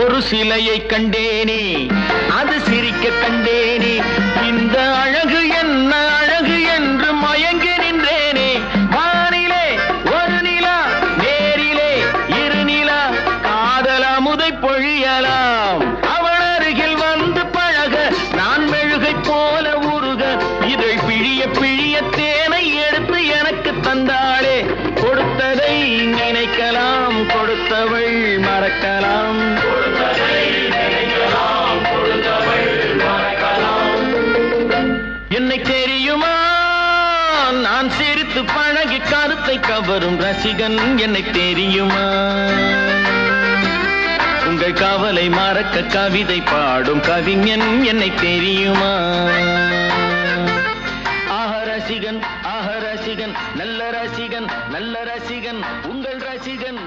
ஒரு சிலையை கண்டேனே, அது சிரிக்க கண்டேனே. இந்த அழகு என்ன அழகு என்று மயங்கி நின்றேனே. வானிலே ஒரு நிலா, நேரிலே இரு நிலா, காதல் அமுதை பொழியலாம். அவள் அருகில் வந்து பழக நான் மெழுகை போல உருக, இதழ் பிழிய பிழிய தேனை எடுத்து எனக்கு தந்தாளே. கொடுத்ததை நினைக்கலாம், கொடுத்தவள் மறக்கலாம். என்னை தெரியுமா, நான் சிரித்து பழகி கருத்தை கவரும் ரசிகன். என்னை தெரியுமா, உங்கள் கவலை மறக்க கவிதை பாடும் கவிஞன். என்னை தெரியுமா. ரசிகன், நல்ல ரசிகன், நல்ல ரசிகன், உங்கள் ரசிகன்.